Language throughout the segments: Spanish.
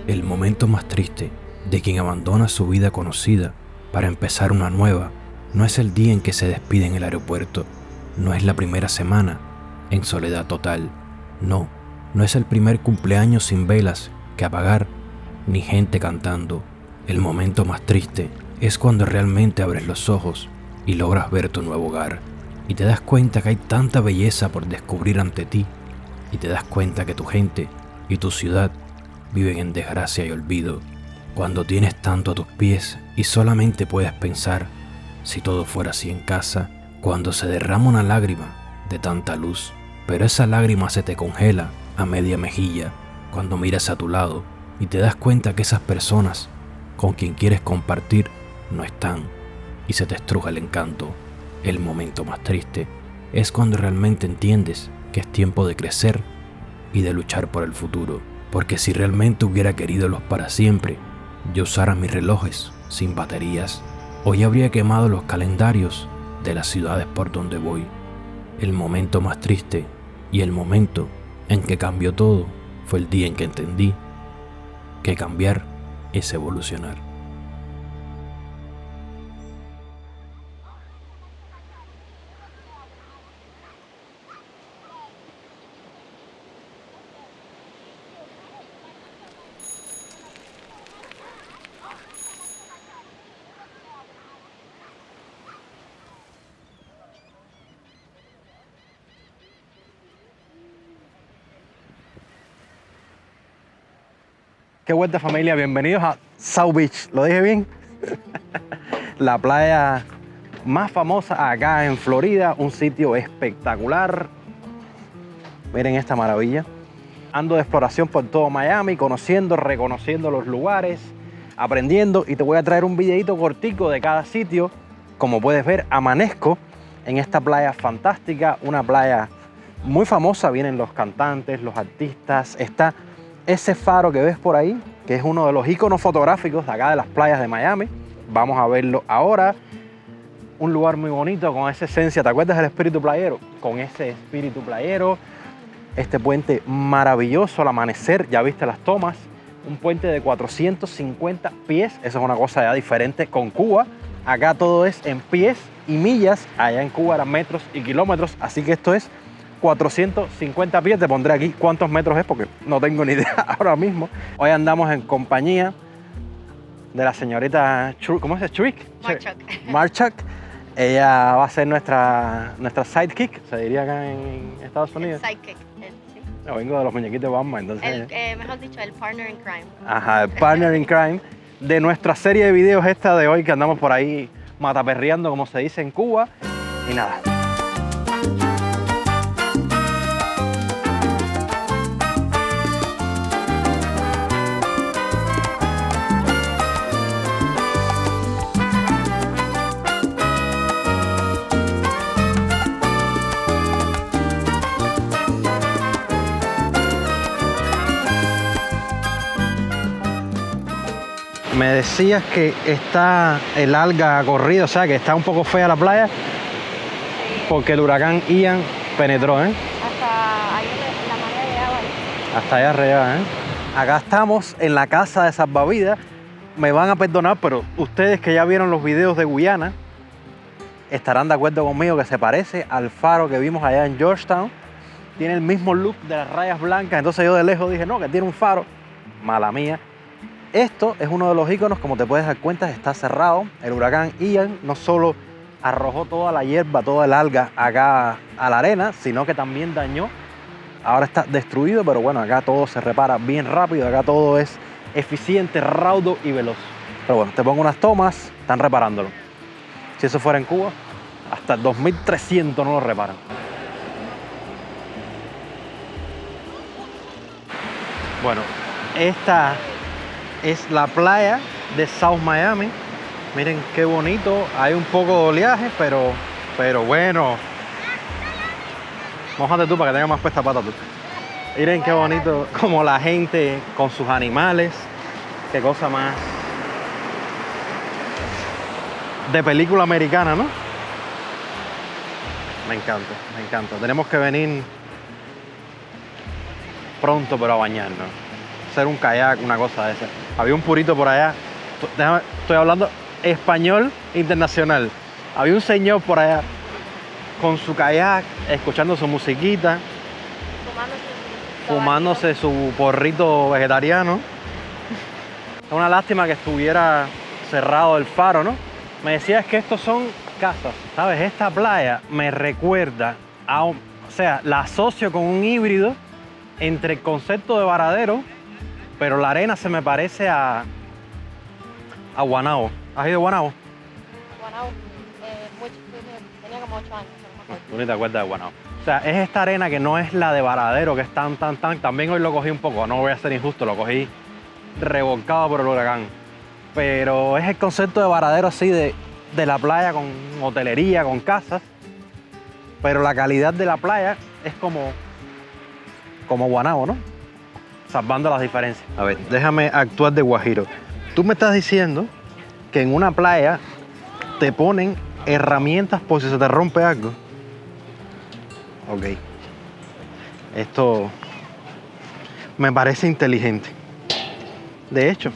El momento más triste de quien abandona su vida conocida para empezar una nueva no es el día en que se despide en el aeropuerto, no es la primera semana en soledad total, no es el primer cumpleaños sin velas que apagar, ni gente cantando. El momento más triste es cuando realmente abres los ojos y logras ver tu nuevo hogar, y te das cuenta que hay tanta belleza por descubrir ante ti, y te das cuenta que tu gente y tu ciudad viven en desgracia y olvido. Cuando tienes tanto a tus pies y solamente puedes pensar, si todo fuera así en casa, cuando se derrama una lágrima de tanta luz, pero esa lágrima se te congela a media mejilla cuando miras a tu lado y te das cuenta que esas personas con quien quieres compartir no están y se te estruja el encanto. El momento más triste es cuando realmente entiendes que es tiempo de crecer y de luchar por el futuro, porque si realmente hubiera querido los para siempre, yo usara mis relojes sin baterías, hoy habría quemado los calendarios de las ciudades por donde voy. El momento más triste y el momento en que cambió todo fue el día en que entendí que cambiar es evolucionar. Qué vuelta, familia, bienvenidos a South Beach, ¿lo dije bien? La playa más famosa acá en Florida, un sitio espectacular. Miren esta maravilla. Ando de exploración por todo Miami, conociendo, reconociendo los lugares, aprendiendo, y te voy a traer un videito cortico de cada sitio. Como puedes ver, amanezco en esta playa fantástica, una playa muy famosa. Vienen los cantantes, los artistas, está ese faro que ves por ahí, que es uno de los iconos fotográficos de acá de las playas de Miami. Vamos a verlo ahora. Un lugar muy bonito con esa esencia. ¿Te acuerdas del espíritu playero? Con ese espíritu playero. Este puente maravilloso al amanecer. Ya viste las tomas. Un puente de 450 pies. Eso es una cosa ya diferente con Cuba. Acá todo es en pies y millas. Allá en Cuba eran metros y kilómetros. Así que esto es 450 pies, te pondré aquí cuántos metros es porque no tengo ni idea ahora mismo. Hoy andamos en compañía de la señorita, ¿cómo se dice? Marchuk. Ella va a ser nuestra sidekick, se diría acá en Estados Unidos. Sidekick, sí. No, vengo de los muñequitos de Batman, entonces. Mejor dicho, el partner in crime. Ajá, el partner in crime de nuestra serie de videos esta de hoy que andamos por ahí mataperreando, como se dice en Cuba. Y nada. Me decías que está el alga corrida, o sea que está un poco fea la playa porque el huracán Ian penetró, ¿eh? Hasta ahí la marea de agua. Hasta allá arriba, ¿eh? Acá estamos en la casa de salvavidas. Me van a perdonar, pero ustedes que ya vieron los videos de Guyana estarán de acuerdo conmigo que se parece al faro que vimos allá en Georgetown. Tiene el mismo look de las rayas blancas, entonces yo de lejos dije, no, que tiene un faro. Mala mía. Esto es uno de los iconos, como te puedes dar cuenta, está cerrado. El huracán Ian no solo arrojó toda la hierba, toda el alga acá a la arena, sino que también dañó. Ahora está destruido, pero bueno, acá todo se repara bien rápido, acá todo es eficiente, raudo y veloz. Pero bueno, te pongo unas tomas, están reparándolo. Si eso fuera en Cuba, hasta el 2300 no lo reparan. Bueno, esta es la playa de South Miami. Miren qué bonito. Hay un poco de oleaje, pero bueno. Mójate tú para que tenga más puesta pata tú. Miren qué bonito como la gente con sus animales. Qué cosa más de película americana, ¿no? Me encanta, me encanta. Tenemos que venir pronto, pero a bañarnos. hacer un kayak, una cosa de esa. Había un purito por allá. Estoy hablando español internacional. Había un señor por allá con su kayak, escuchando su musiquita, fumándose su porrito vegetariano. Es una lástima que estuviera cerrado el faro, ¿no? Me decías que estos son casas, ¿sabes? Esta playa me recuerda a o sea, la asocio con un híbrido entre el concepto de varadero, pero la arena se me parece a Guanabo. ¿Has ido a Guanabo? Guanabo, tenía como 8 años. Tú ni te acuerdas de Guanabo. O sea, es esta arena que no es la de varadero, que es tan. También hoy lo cogí un poco, no voy a ser injusto, lo cogí revolcado por el huracán. Pero es el concepto de varadero así de la playa con hotelería, con casas. Pero la calidad de la playa es como Guanabo, ¿no? Salvando las diferencias. A ver, déjame actuar de guajiro. Tú me estás diciendo que en una playa te ponen herramientas por si se te rompe algo. Ok. Esto me parece inteligente. De hecho,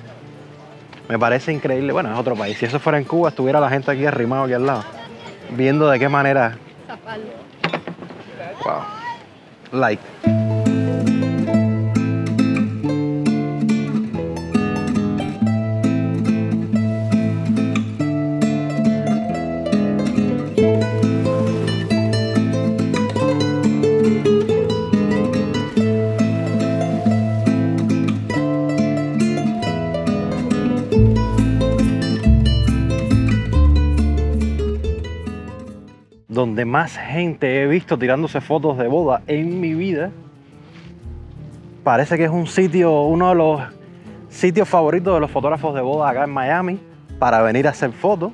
me parece increíble. Bueno, es otro país. Si eso fuera en Cuba, estuviera la gente aquí arrimado aquí al lado, viendo de qué manera. Wow. Like. Donde más gente he visto tirándose fotos de boda en mi vida. Parece que es un sitio, uno de los sitios favoritos de los fotógrafos de boda acá en Miami para venir a hacer fotos.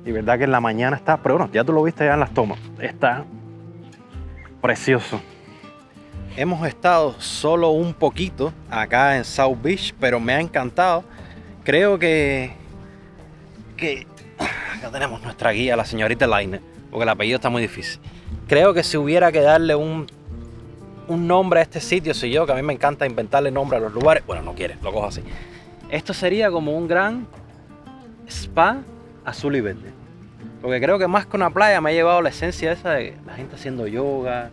Y verdad que en la mañana está, pero bueno, ya tú lo viste ya en las tomas. Está precioso. Hemos estado solo un poquito acá en South Beach, pero me ha encantado. Creo que acá tenemos nuestra guía, la señorita Laine, porque el apellido está muy difícil. Creo que si hubiera que darle un nombre a este sitio, soy yo, que a mí me encanta inventarle nombre a los lugares. Bueno, no quiere, lo cojo así. Esto sería como un gran spa azul y verde. Porque creo que más que una playa me ha llevado la esencia esa de la gente haciendo yoga,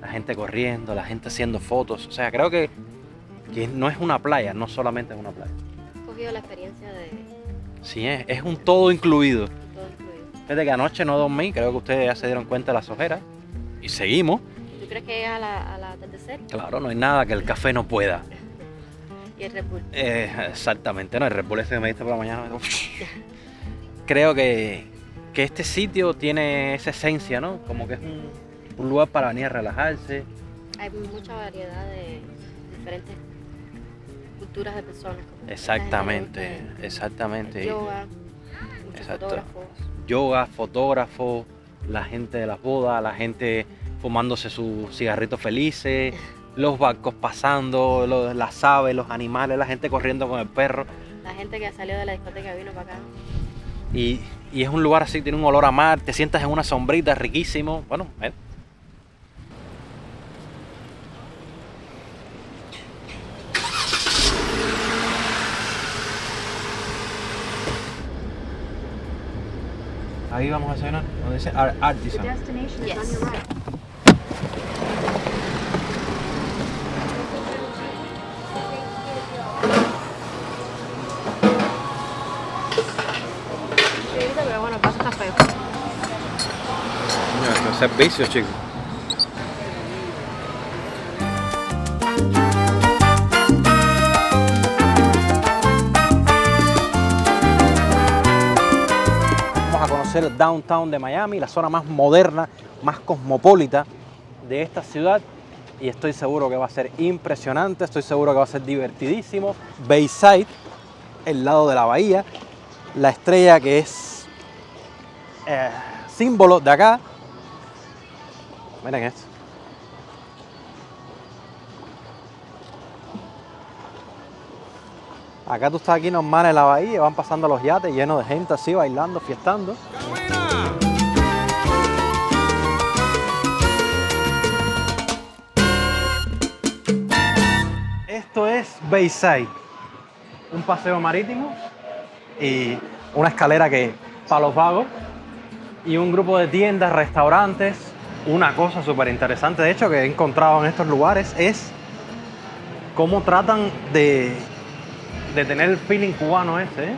la gente corriendo, la gente haciendo fotos. O sea, creo que no es una playa, no solamente es una playa. He cogido la experiencia de Sí, es un todo incluido. todo incluido. Desde que anoche no dormí, creo que ustedes ya se dieron cuenta de las ojeras. Y seguimos. ¿Tú crees que llega a la atardecer? Claro, no hay nada que el café no pueda. Y el Red Bull. Exactamente, no, el Red Bull ese que me diste por la mañana. Creo que este sitio tiene esa esencia, ¿no? Como que es un lugar para venir a relajarse. Hay mucha variedad de diferentes culturas de personas. Como Exactamente, la gente exactamente. yoga, muchos Exacto. fotógrafos. Yoga, fotógrafos, la gente de las bodas, la gente fumándose sus cigarritos felices, los barcos pasando, las aves, los animales, la gente corriendo con el perro. La gente que salió de la discoteca vino para acá. Y es un lugar así, tiene un olor a mar, te sientas en una sombrita, riquísimo. Bueno, ahí vamos a desayunar, donde dice Artisan. Yes. Pero bueno, el paso está feo. Mira, servicio, chicos. Vamos a conocer el downtown de Miami, la zona más moderna, más cosmopolita de esta ciudad. Y estoy seguro que va a ser impresionante, estoy seguro que va a ser divertidísimo. Bayside, el lado de la bahía, la estrella que es símbolo de acá. Miren esto. Acá tú estás aquí normal en la bahía, van pasando los yates llenos de gente así, bailando, fiestando. Esto es East Bayside. Un paseo marítimo y una escalera que para los vagos y un grupo de tiendas, restaurantes. Una cosa súper interesante, de hecho, que he encontrado en estos lugares es cómo tratan de tener el feeling cubano ese, ¿eh?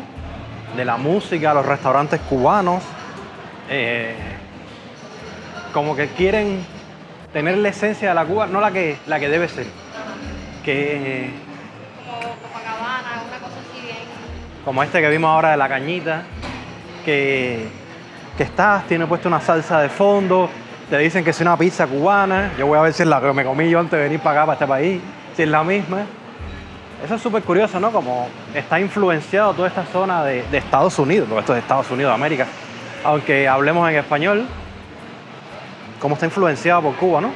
De la música, los restaurantes cubanos. Como que quieren tener la esencia de la Cuba, no la que debe ser. Que Como Copacabana, una cosa así bien. como este que vimos ahora de la cañita, que tiene puesto una salsa de fondo, te dicen que es una pizza cubana. Yo voy a ver si es la que me comí yo antes de venir para acá, para este país, si es la misma. Eso es súper curioso, ¿no? Como está influenciado toda esta zona de Estados Unidos, porque esto es de Estados Unidos de América, aunque hablemos en español, cómo está influenciado por Cuba, ¿no?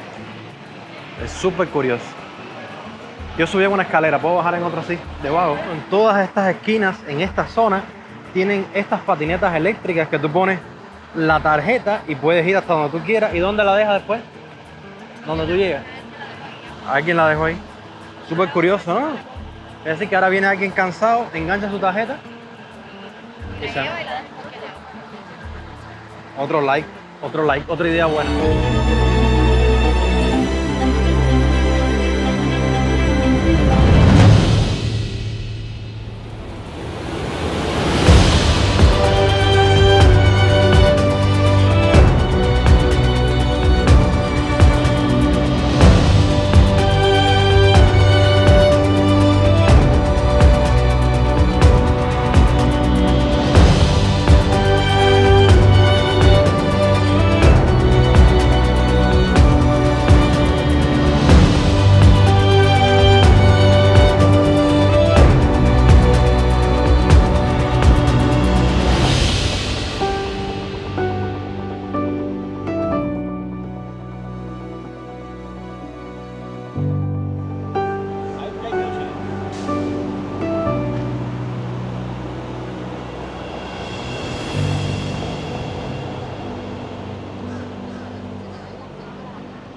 Es súper curioso. Yo subí en una escalera, ¿puedo bajar en otra así? Debajo. En todas estas esquinas, en esta zona, tienen estas patinetas eléctricas que tú pones la tarjeta y puedes ir hasta donde tú quieras. ¿Y dónde la dejas después? Donde tú llegas. ¿Alguien la dejó ahí? Súper curioso, ¿no? Es decir, que ahora viene alguien cansado, engancha su tarjeta y se... Otro like, otra idea buena.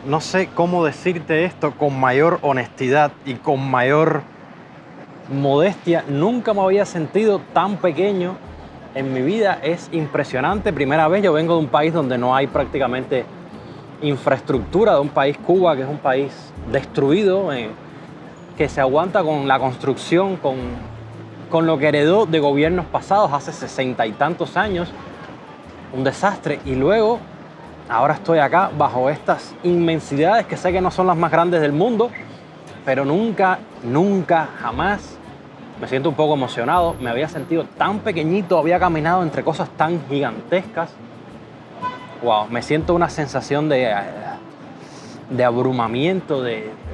No sé cómo decirte esto con mayor honestidad y con mayor modestia. Nunca me había sentido tan pequeño en mi vida. Es impresionante. Primera vez, yo vengo de un país donde no hay prácticamente infraestructura, de un país, Cuba, que es un país destruido, que se aguanta con la construcción, con lo que heredó de gobiernos pasados hace 60 y tantos años. Un desastre. Y luego... ahora estoy acá bajo estas inmensidades que sé que no son las más grandes del mundo, pero nunca, jamás me siento un poco emocionado. Me había sentido tan pequeñito, había caminado entre cosas tan gigantescas. Wow, me siento una sensación de abrumamiento,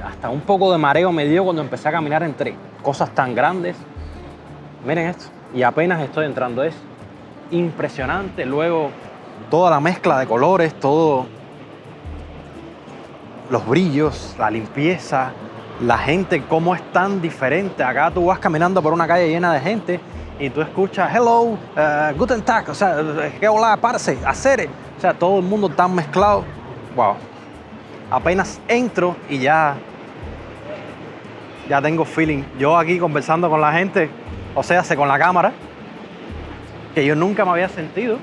hasta un poco de mareo me dio cuando empecé a caminar entre cosas tan grandes. Miren esto, y apenas estoy entrando, es impresionante. Luego toda la mezcla de colores, todo, los brillos, la limpieza, la gente, cómo es tan diferente. Acá tú vas caminando por una calle llena de gente y tú escuchas hello, guten Tag, o sea, que hola, parce, hacer, o sea, todo el mundo tan mezclado. Wow. Apenas entro y ya tengo feeling. Yo aquí conversando con la gente, o sea, con la cámara, que yo nunca me había sentido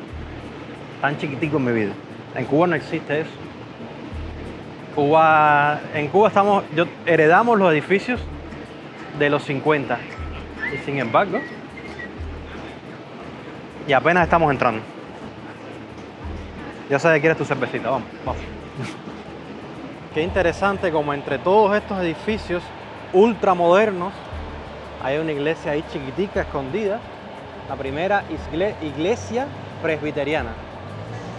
tan chiquitico en mi vida. En Cuba no existe eso. En Cuba heredamos los edificios de los 50 y sin embargo, y apenas estamos entrando. Yo sé que quieres tu cervecita, vamos. Qué interesante como entre todos estos edificios ultramodernos hay una iglesia ahí chiquitica, escondida, la primera iglesia presbiteriana.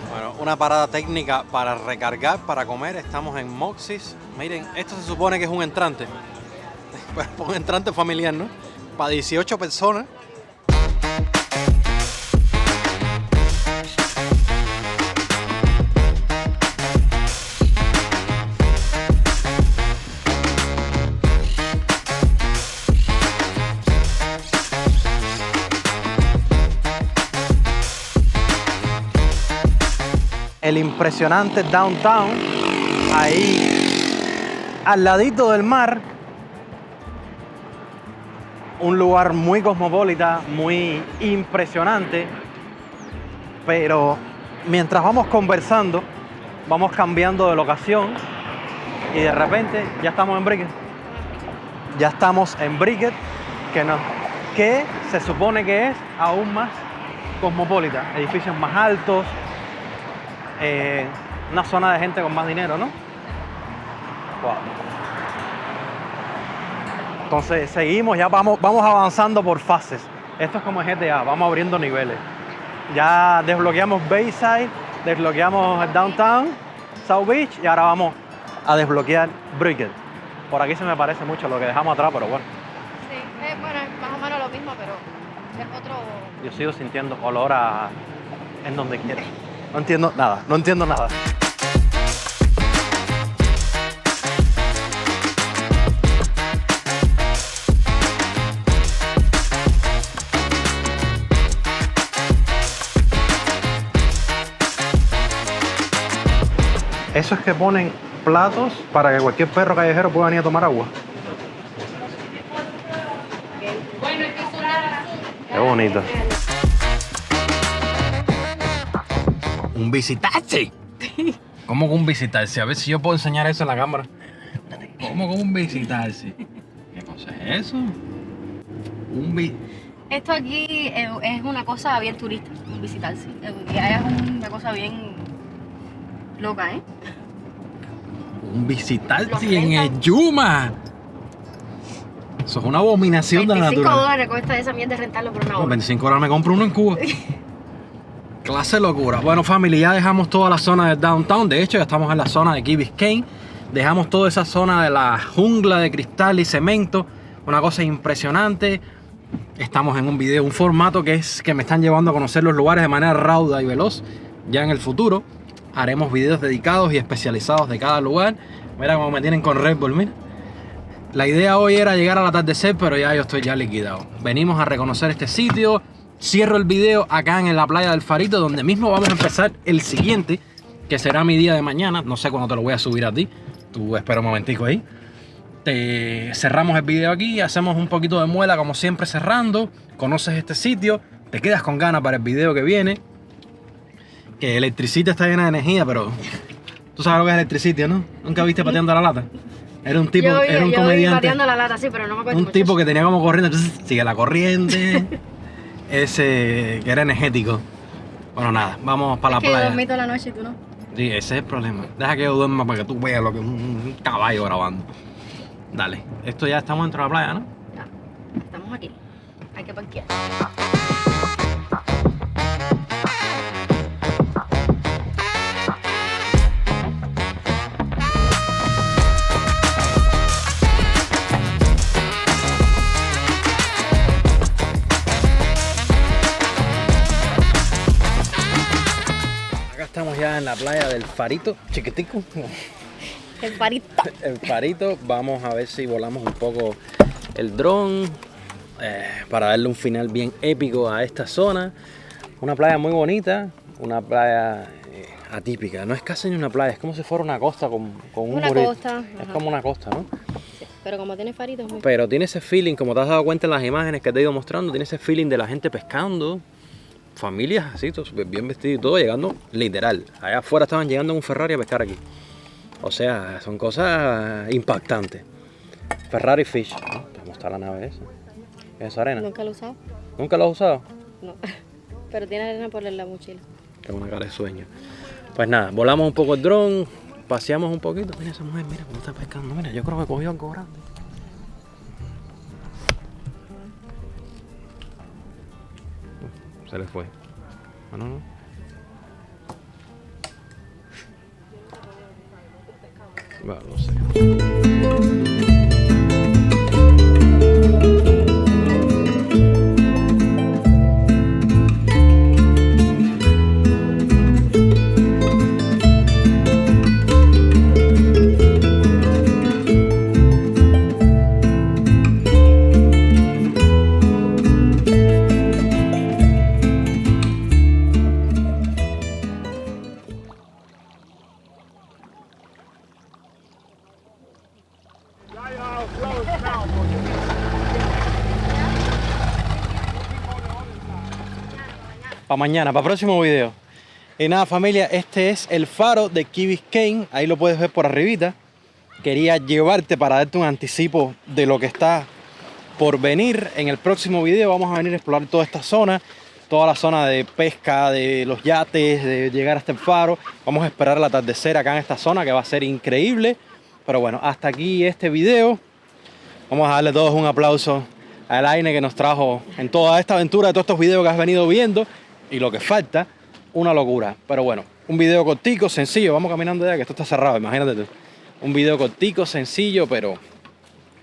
Bueno, una parada técnica para recargar, para comer. Estamos en Moxis. Miren, esto se supone que es un entrante. Un entrante familiar, ¿no? Para 18 personas. El impresionante downtown, ahí al ladito del mar, un lugar muy cosmopolita, muy impresionante, pero mientras vamos conversando, vamos cambiando de locación y de repente ya estamos en Brickell. Ya estamos en Brickell, que se supone que es aún más cosmopolita, edificios más altos, una zona de gente con más dinero, ¿no? Wow. Entonces seguimos, ya vamos avanzando por fases. Esto es como en GTA, vamos abriendo niveles. Ya desbloqueamos Bayside, desbloqueamos Downtown, South Beach y ahora vamos a desbloquear Brickell. Por aquí se me parece mucho lo que dejamos atrás, pero bueno. Sí, bueno, es más o menos lo mismo, pero es otro... Yo sigo sintiendo olor a en donde quiera. No entiendo nada, no entiendo nada. Eso es que ponen platos para que cualquier perro callejero pueda venir a tomar agua. Qué bonito. Un visitante. ¿Cómo que un visitante? A ver si yo puedo enseñar eso en la cámara. ¿Cómo que un visitante? ¿Qué cosa es eso? Esto aquí es una cosa bien turista, un visitarse. Es una cosa bien loca, ¿eh? Un visitante en el Yuma. Eso es una abominación de la naturaleza. $25 cuesta esa mierda de rentarlo por una hora. $25 me compro uno en Cuba. Clase de locura. Bueno, family, ya dejamos toda la zona de downtown. De hecho, ya estamos en la zona de Key Biscayne. Dejamos toda esa zona de la jungla de cristal y cemento. Una cosa impresionante. Estamos en un video, un formato que me están llevando a conocer los lugares de manera rauda y veloz. Ya en el futuro haremos videos dedicados y especializados de cada lugar. Mira cómo me tienen con Red Bull, mira. La idea hoy era llegar al atardecer, pero ya yo estoy ya liquidado. Venimos a reconocer este sitio. Cierro el video acá en la playa del Farito, donde mismo vamos a empezar el siguiente, que será mi día de mañana. No sé cuándo te lo voy a subir a ti. Tú espera un momentico ahí. Cerramos el video aquí, hacemos un poquito de muela como siempre cerrando. Conoces este sitio, te quedas con ganas para el video que viene. Que Electricity está llena de energía, pero tú sabes lo que es Electricity, ¿no? ¿Nunca viste pateando la lata? Era un tipo, era un comediante. Pateando la lata, sí, pero no me acuerdo. Un tipo que tenía como corriente, entonces sigue la corriente. Ese que era energético. Bueno, nada, vamos para la playa. Es que dormí toda la noche y tú no. Sí, ese es el problema. Deja que yo duerma para que tú veas lo que es un caballo grabando. Dale, esto ya estamos dentro de la playa, ¿no? Ya, estamos aquí. Hay que parquear. Estamos ya en la playa del Farito, chiquitico. El Farito. El Farito, vamos a ver si volamos un poco el dron para darle un final bien épico a esta zona. Una playa muy bonita, una playa atípica. No es casi ni una playa, es como si fuera una costa con un una murito. costa. Es Ajá. como una costa, ¿no? Sí, pero como tiene Farito es muy... Pero tiene ese feeling, como te has dado cuenta en las imágenes que te he ido mostrando, tiene ese feeling de la gente pescando. Familias así, súper bien vestidos y todo, llegando literal. Allá afuera estaban llegando en un Ferrari a pescar aquí. O sea, son cosas impactantes. Ferrari Fish. ¿Cómo está la nave esa? ¿Es arena? Nunca lo he usado. ¿Nunca lo has usado? No. Pero tiene arena por la mochila. Tengo una cara de sueño. Pues nada, volamos un poco el dron, paseamos un poquito. Mira esa mujer, mira cómo está pescando. Mira, yo creo que cogió algo grande. Se le fue. No, no, no. Bueno, no sé. para mañana, para el próximo video. Y nada, familia, este es el faro de Key Biscayne. Ahí lo puedes ver por arribita. Quería llevarte para darte un anticipo de lo que está por venir. En el próximo video vamos a venir a explorar toda esta zona, toda la zona de pesca, de los yates, de llegar hasta el faro. Vamos a esperar el atardecer acá en esta zona, que va a ser increíble. Pero bueno, hasta aquí este video. Vamos a darle todos un aplauso a Elaine, que nos trajo en toda esta aventura de todos estos videos que has venido viendo. Y lo que falta, una locura. Pero bueno, un video cortico, sencillo. Vamos caminando ya, que esto está cerrado, imagínate tú. Un video cortico, sencillo, pero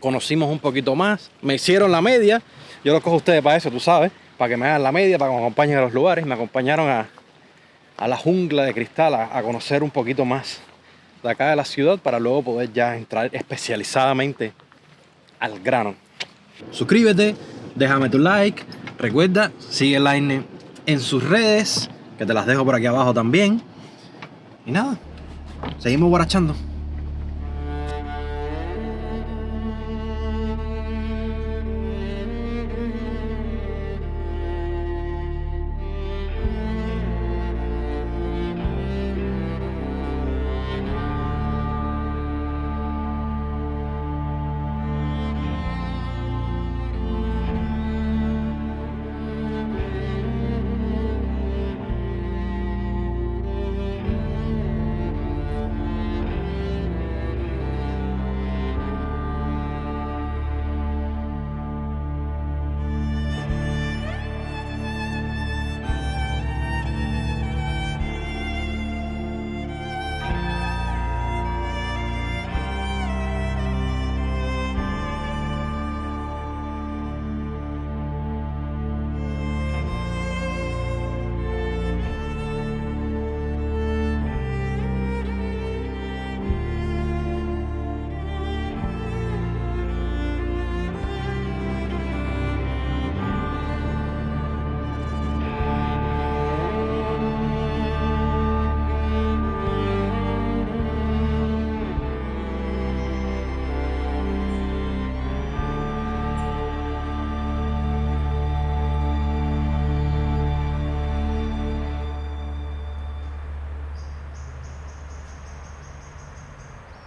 conocimos un poquito más. Me hicieron la media. Yo los cojo a ustedes para eso, tú sabes. Para que me hagan la media, para que me acompañen a los lugares. Me acompañaron a la jungla de cristal, a conocer un poquito más de acá de la ciudad, para luego poder ya entrar especializadamente al grano. Suscríbete, déjame tu like. Recuerda, sigue Elaine en sus redes, que te las dejo por aquí abajo también. Y nada, seguimos guarachando.